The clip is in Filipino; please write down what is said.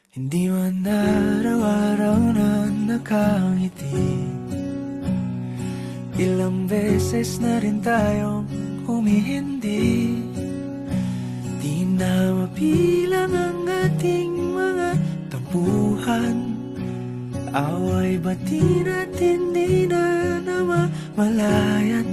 Hindi man araw-araw na nakangiti. Ilang beses na rin tayong humihindi. Di na mapilang ang ating mga tampuhan. Away bati natin di na namamalayan.